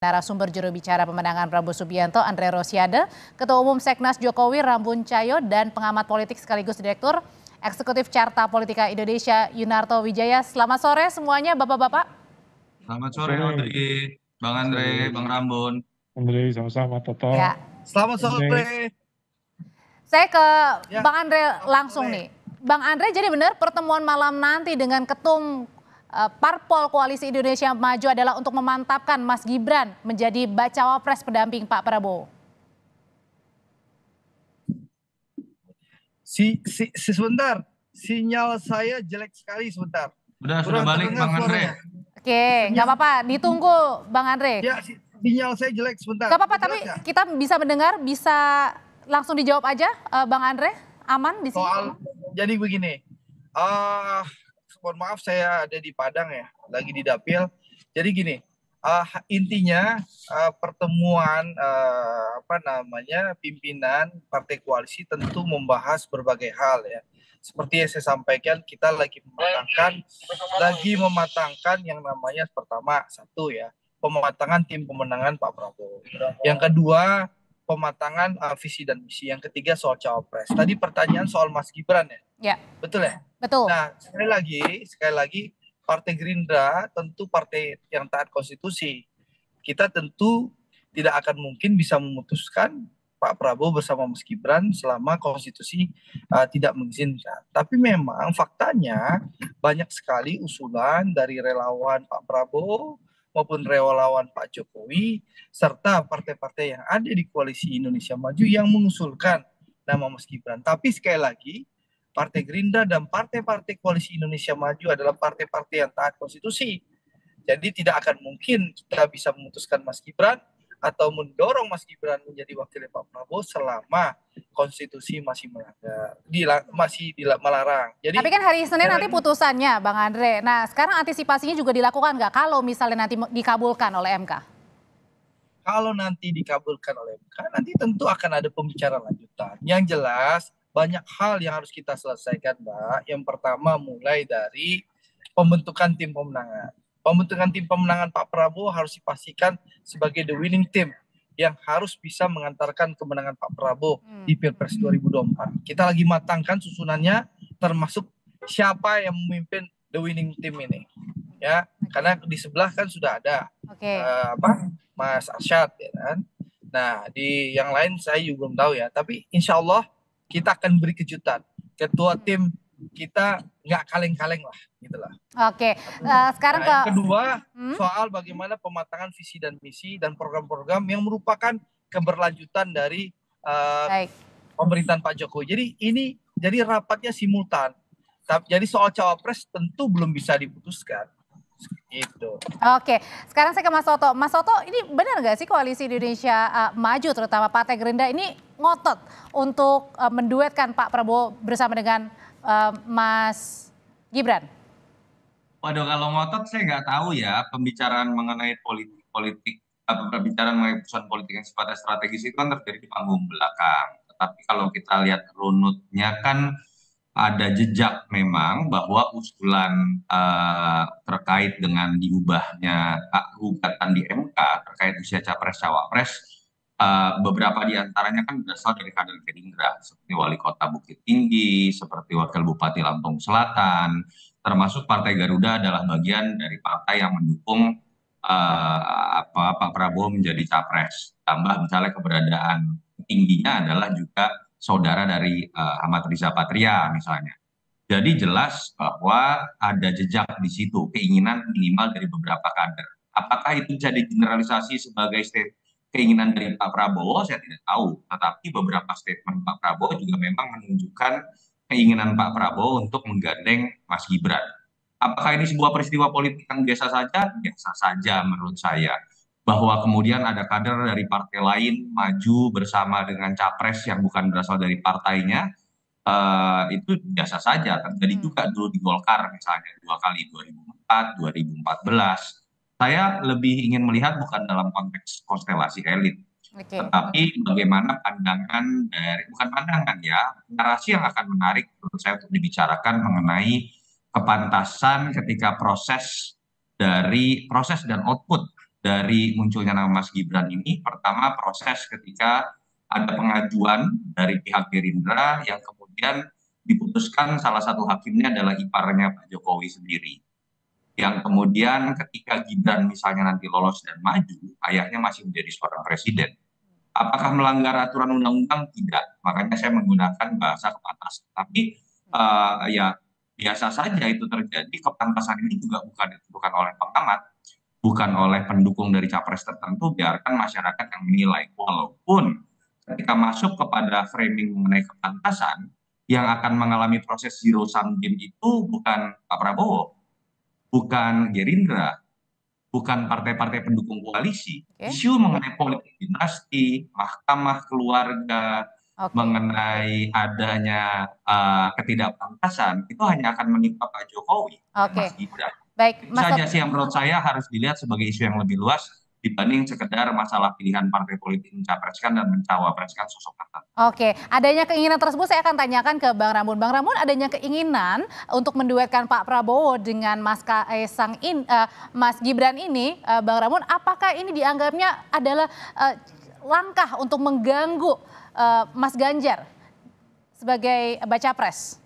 Narasumber juru bicara pemenangan Prabowo Subianto, Andre Rosiade, Ketua Umum Seknas Jokowi, Rambun Cayo, dan pengamat politik sekaligus Direktur Eksekutif Carta Politika Indonesia, Yunarto Wijaya. Selamat sore semuanya, Bapak-Bapak. Selamat sore, Audrey, Bang Andre, Bang Rambun. Andre, sama-sama, Toto. Ya. Selamat sore. Saya ke Bang Andre langsung nih. Bang Andre, jadi benar pertemuan malam nanti dengan Ketum Parpol Koalisi Indonesia Maju adalah untuk memantapkan Mas Gibran menjadi bacawa pres pendamping Pak Prabowo. Sebentar, sinyal saya jelek sekali sebentar. Sudah balik Bang Andre. Oke, nggak apa-apa, ditunggu Bang Andre. Ya, sinyal saya jelek sebentar. Nggak apa-apa, tapi kita bisa mendengar, bisa langsung dijawab aja, Bang Andre, aman di sini. Jadi begini, mohon maaf saya ada di Padang ya, lagi di Dapil. Jadi gini, intinya pertemuan pimpinan partai koalisi tentu membahas berbagai hal ya. Seperti yang saya sampaikan, kita lagi mematangkan yang namanya pertama satu ya, pematangan tim pemenangan Pak Prabowo. Yang kedua, pematangan visi dan misi. Yang ketiga soal cawapres. Tadi pertanyaan soal Mas Gibran ya. Ya. Betul ya? Betul. Nah, sekali lagi Partai Gerindra tentu partai yang taat konstitusi. Kita tentu tidak akan mungkin bisa memutuskan Pak Prabowo bersama Mas Gibran selama konstitusi tidak mengizinkan. Tapi memang faktanya banyak sekali usulan dari relawan Pak Prabowo maupun relawan Pak Jokowi, serta partai-partai yang ada di Koalisi Indonesia Maju yang mengusulkan nama Mas Gibran. Tapi sekali lagi, Partai Gerindra dan partai-partai Koalisi Indonesia Maju adalah partai-partai yang taat konstitusi. Jadi tidak akan mungkin kita bisa memutuskan Mas Gibran atau mendorong Mas Gibran menjadi wakil Pak Prabowo selama konstitusi masih melarang. Jadi, tapi kan hari Senin nanti putusannya, Bang Andre. Nah, sekarang antisipasinya juga dilakukan nggak kalau misalnya nanti dikabulkan oleh MK? Kalau nanti dikabulkan oleh MK, nanti tentu akan ada pembicaraan lanjutan. Yang jelas, banyak hal yang harus kita selesaikan, Mbak. Yang pertama mulai dari pembentukan tim pemenangan. Pembentukan tim pemenangan Pak Prabowo harus dipastikan sebagai the winning team yang harus bisa mengantarkan kemenangan Pak Prabowo di Pilpres 2024. Kita lagi matangkan susunannya, termasuk siapa yang memimpin the winning team ini. Ya, karena di sebelah kan sudah ada Mas Arsyad, ya kan. Nah, di yang lain saya juga belum tahu ya. Tapi insya Allah kita akan beri kejutan. Ketua tim kita nggak kaleng-kaleng lah, gitulah. Oke, sekarang yang kedua soal bagaimana pematangan visi dan misi dan program-program yang merupakan keberlanjutan dari pemerintahan Pak Jokowi. Jadi rapatnya simultan. Jadi soal cawapres tentu belum bisa diputuskan. Gitu. Oke, sekarang saya ke Mas Toto. Mas Toto, ini benar nggak sih Koalisi Indonesia Maju, terutama Partai Gerindra ini ngotot untuk menduetkan Pak Prabowo bersama dengan Mas Gibran? Waduh, kalau ngotot saya nggak tahu ya. Pembicaraan mengenai pembicaraan mengenai putusan politik yang sifatnya strategis itu kan terjadi di panggung belakang. Tetapi kalau kita lihat runutnya kan ada jejak memang bahwa usulan terkait dengan diubahnya gugatan di MK terkait usia capres-cawapres, beberapa di antaranya kan berasal dari kader Gerindra, seperti Wali Kota Bukit Tinggi, seperti Wakil Bupati Lampung Selatan, termasuk Partai Garuda adalah bagian dari partai yang mendukung Pak Prabowo menjadi capres. Tambah misalnya keberadaan tingginya adalah juga saudara dari Ahmad Riza Patria misalnya. Jadi jelas bahwa ada jejak di situ, keinginan minimal dari beberapa kader. Apakah itu jadi generalisasi sebagai keinginan dari Pak Prabowo? Saya tidak tahu. Tetapi beberapa statement Pak Prabowo juga memang menunjukkan keinginan Pak Prabowo untuk menggandeng Mas Gibran. Apakah ini sebuah peristiwa politik yang biasa saja? Biasa saja menurut saya. Bahwa kemudian ada kader dari partai lain maju bersama dengan capres yang bukan berasal dari partainya, itu biasa saja. Terjadi juga dulu di Golkar misalnya, 2 kali, 2004, 2014. Saya lebih ingin melihat bukan dalam konteks konstelasi elit, tetapi bagaimana pandangan dari, bukan pandangan ya, narasi yang akan menarik menurut saya untuk dibicarakan mengenai kepantasan ketika proses dan output dari munculnya nama Mas Gibran ini, pertama proses ketika ada pengajuan dari pihak Gerindra yang kemudian diputuskan salah satu hakimnya adalah iparnya Pak Jokowi sendiri. Yang kemudian ketika Gibran misalnya nanti lolos dan maju, ayahnya masih menjadi seorang presiden. Apakah melanggar aturan undang-undang? Tidak. Makanya saya menggunakan bahasa kepantasan. Tapi ya biasa saja itu terjadi. Kepantasan ini juga bukan ditentukan oleh pengamat, bukan oleh pendukung dari capres tertentu, biarkan masyarakat yang menilai. Walaupun ketika masuk kepada framing mengenai kepantasan, yang akan mengalami proses zero sum game itu bukan Pak Prabowo, bukan Gerindra, bukan partai-partai pendukung koalisi. Isu mengenai politik dinasti, mahkamah keluarga, mengenai adanya ketidakpantasan, itu hanya akan menimpa Pak Jokowi, Mas Gibran. Baik, Itu saja sih yang menurut saya harus dilihat sebagai isu yang lebih luas dibanding sekedar masalah pilihan partai politik mencapreskan dan mencawapreskan sosok tertentu. Oke, adanya keinginan tersebut saya akan tanyakan ke Bang Ramon. Bang Ramon, adanya keinginan untuk menduetkan Pak Prabowo dengan Mas Mas Gibran ini, Bang Ramon, apakah ini dianggapnya adalah langkah untuk mengganggu Mas Ganjar sebagai baca pres?